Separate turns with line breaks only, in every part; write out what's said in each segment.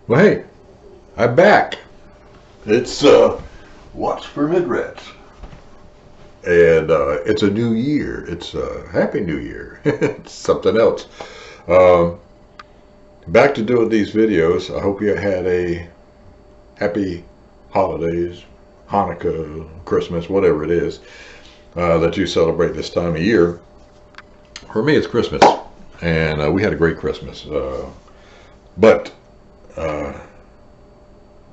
Well, hey, I'm back. It's What's for Mid-Rats, and it's a new year. It's Happy New Year. It's something else. Um, Back to doing these videos. I hope you had a happy holidays, Hanukkah, Christmas, whatever it is that you celebrate this time of year. For me, it's Christmas, and we had a great Christmas. But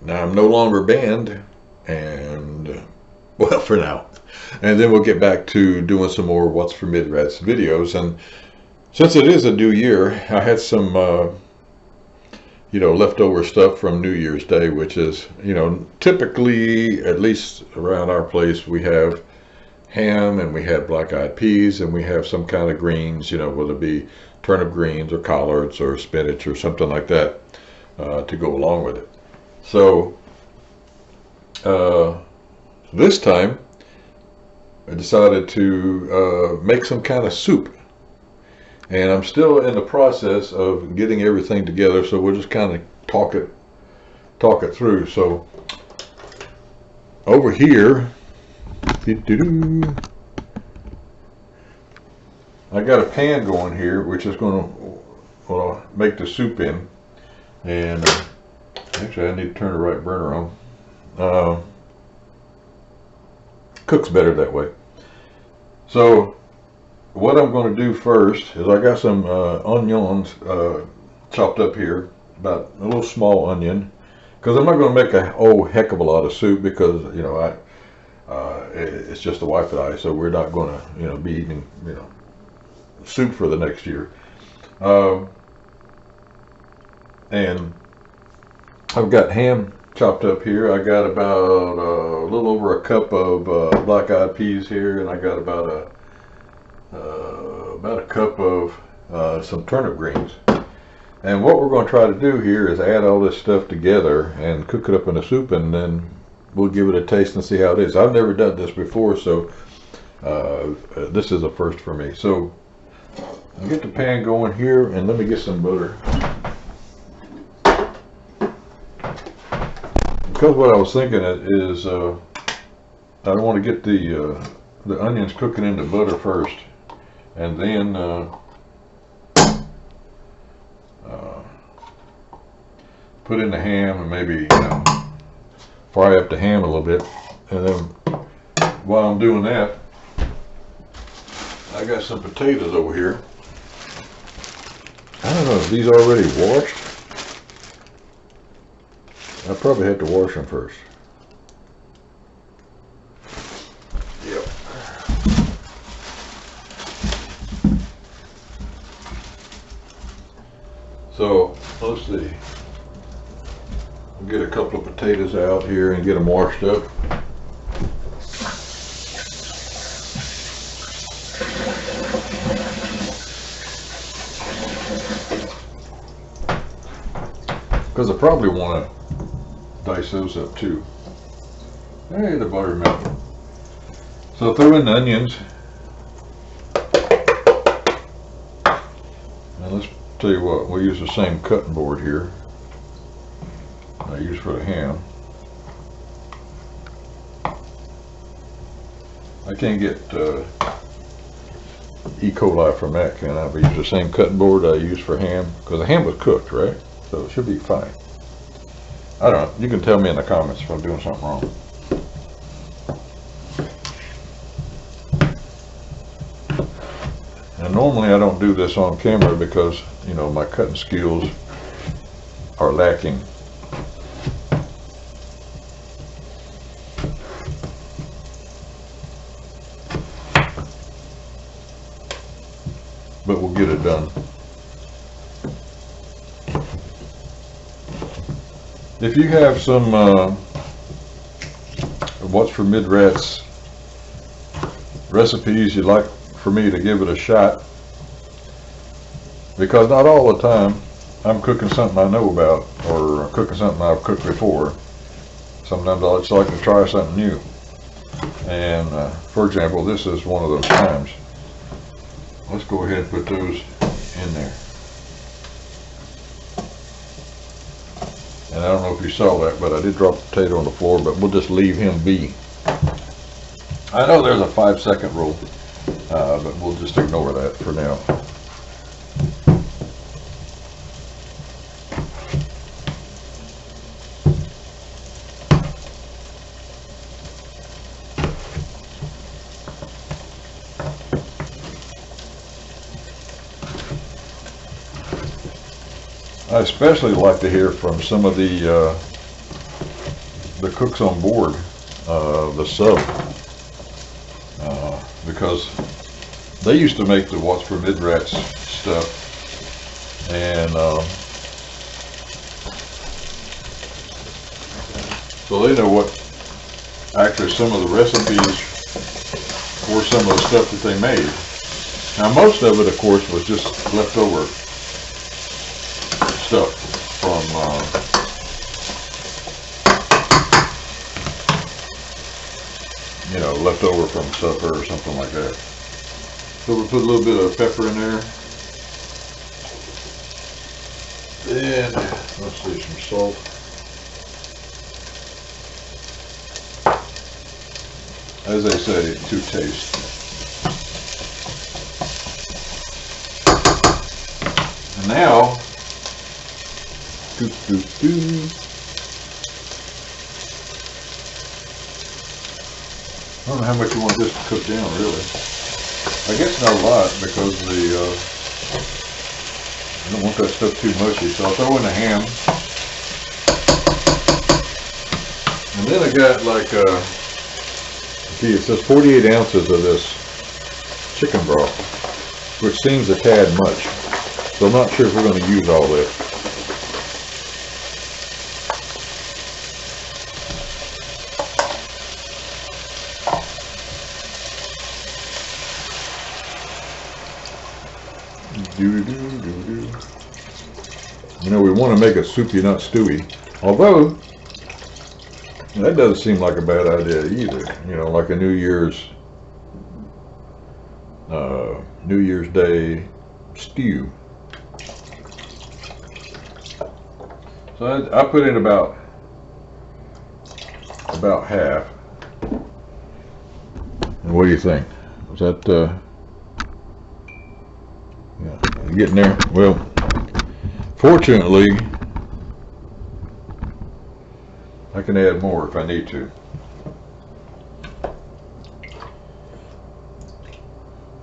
now I'm no longer banned, and well, for now. And then we'll get back to doing some more What's for Mid-Rats videos. And since it is a new year, I had some, leftover stuff from New Year's Day, which is, typically, at least around our place, we have ham and we have black-eyed peas and we have some kind of greens, whether it be turnip greens or collards or spinach or something like that to go along with it. So this time I decided to make some kind of soup, and I'm still in the process of getting everything together, so we'll just kind of talk it through. So over here, I got a pan going here, which is going to make the soup in. And actually, I need to turn the right burner on. Cooks better that way. So what I'm going to do first is I got some onions chopped up here, about a little small onion, because I'm not going to make a whole heck of a lot of soup, because it's just the wife and I, so we're not going to be eating soup for the next year. And I've got ham chopped up here. I got about a little over a cup of black-eyed peas here, and I got about a cup of some turnip greens. And what we're going to try to do here is add all this stuff together and cook it up in a soup, and then we'll give it a taste and see how it is. I've never done this before, so this is a first for me. So I'll get the pan going here, and let me get some butter. Because what I was thinking is I want to get the onions cooking in the butter first, and then put in the ham and maybe fry up the ham a little bit. And then while I'm doing that, I got some potatoes over here. I don't know if these are already washed. I probably have to wash them first. Yep. So let's see. I'll get a couple of potatoes out here and get them washed up. Because I probably want to dice those up too. Hey, the butter melted. So throw in the onions. And let's tell you what, we'll use the same cutting board here I use for the ham. I can't get E. coli from that, can I? But use the same cutting board I use for ham, because the ham was cooked, right? So it should be fine. I don't know. You can tell me in the comments if I'm doing something wrong. And normally I don't do this on camera because, my cutting skills are lacking. But we'll get it done. If you have some What's for Mid-Rats recipes you'd like for me to give it a shot, because not all the time I'm cooking something I know about or cooking something I've cooked before. Sometimes I just like to try something new. And for example, this is one of those times. Let's go ahead and put those in there. And I don't know if you saw that, but I did drop a potato on the floor, but we'll just leave him be. I know there's a 5-second rule, but we'll just ignore that for now. I especially like to hear from some of the cooks on board, the sub, because they used to make the What's for Mid-Rats stuff, and so they know what actually some of the recipes for some of the stuff that they made. Now most of it, of course, was just leftover stuff from you know, leftover from supper or something like that. So we'll put a little bit of pepper in there. Then let's see, some salt. As I say, to taste. And now, I don't know how much you want this to cook down, really. I guess not a lot, because I don't want that stuff too mushy, so I'll throw in the ham. And then I got like, see, it says 48 ounces of this chicken broth, which seems a tad much. So I'm not sure if we're going to use all that. You know, we want to make it soupy, not stewy. Although, that doesn't seem like a bad idea either. You know, like a New Year's Day stew. So I put in about half. And what do you think? Was that yeah, getting there? Well, fortunately, I can add more if I need to.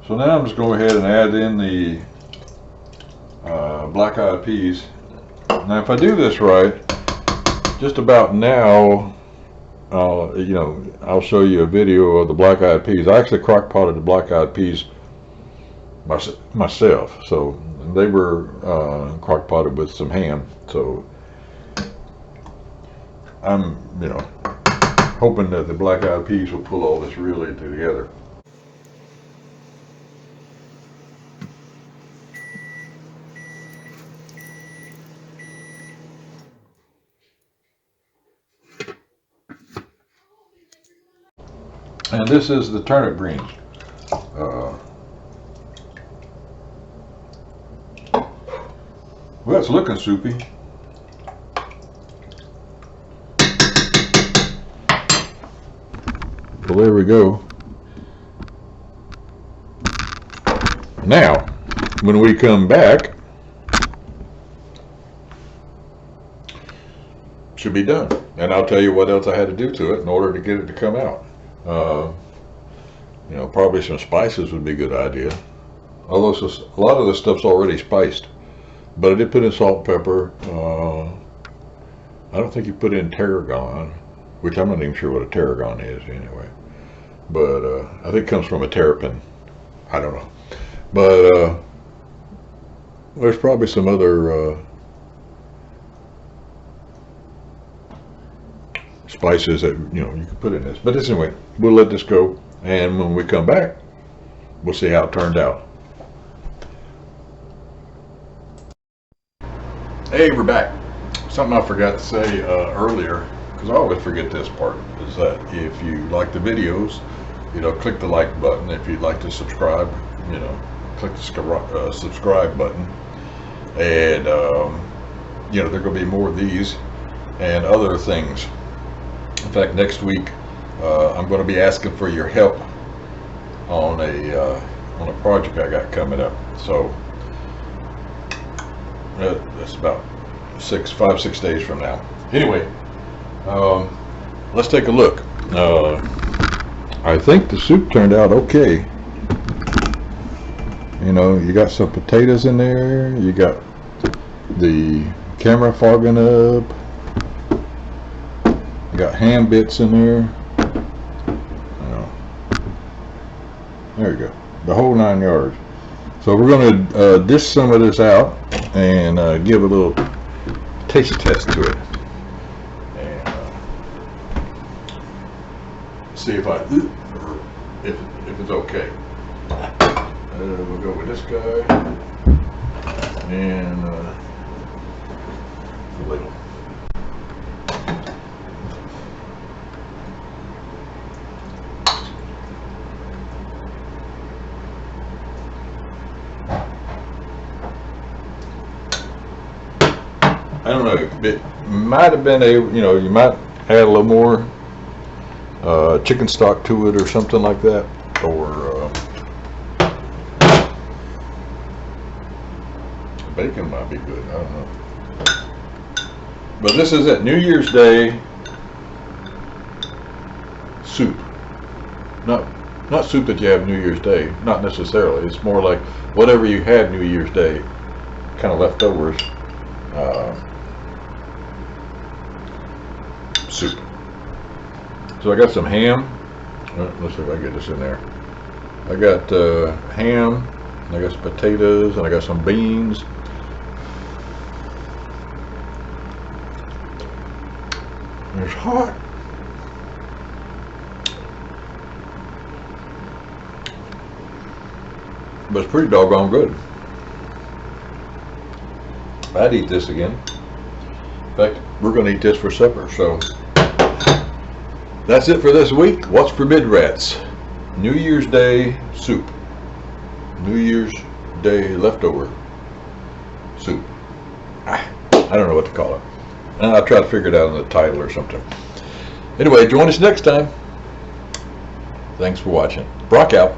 So now I'm just going to go ahead and add in the black-eyed peas. Now if I do this right, just about now, you know, I'll show you a video of the black-eyed peas. I actually crock-potted the black-eyed peas myself, so they were crock-potted with some ham. So I'm, you know, hoping that the black-eyed peas will pull all this really together. And this is the turnip greens. Well, it's looking soupy. Well, there we go. Now, when we come back, should be done. And I'll tell you what else I had to do to it in order to get it to come out. You know, probably some spices would be a good idea. Although a lot of the stuff's already spiced. But I did put in salt and pepper. I don't think you put in tarragon, which I'm not even sure what a tarragon is anyway. But I think it comes from a terrapin. I don't know. But there's probably some other spices that, you know, you can put in this. But anyway, we'll let this go. And when we come back, we'll see how it turned out. Hey, we're back. Something I forgot to say earlier, because I always forget this part, is that if you like the videos, you know, click the like button. If you'd like to subscribe, you know, click the subscribe button. And, you know, there are going to be more of these. and other things. In fact, next week I'm going to be asking for your help on a project I got coming up. So that's about 5-6 days from now. Anyway, let's take a look. I think the soup turned out okay. You know, you got some potatoes in there, you got the camera fogging up, you got ham bits in there. There you go, the whole 9 yards. So we're going to dish some of this out and give a little taste test to it, and see if it's okay. We'll go with this guy and the ladle. I don't know, it might have been you might add a little more chicken stock to it or something like that, or bacon might be good, I don't know. But this is it, New Year's Day soup. Not soup that you have New Year's Day, not necessarily. It's more like whatever you had New Year's Day, kind of leftovers. Soup. So I got some ham. Let's see if I can get this in there. I got ham, and I got some potatoes, and I got some beans. And it's hot. But it's pretty doggone good. I'd eat this again. In fact, we're going to eat this for supper. So that's it for this week. What's for mid-rats? New Year's Day soup. New Year's Day leftover soup. I don't know what to call it. I'll try to figure it out in the title or something. Anyway, join us next time. Thanks for watching. Brock out.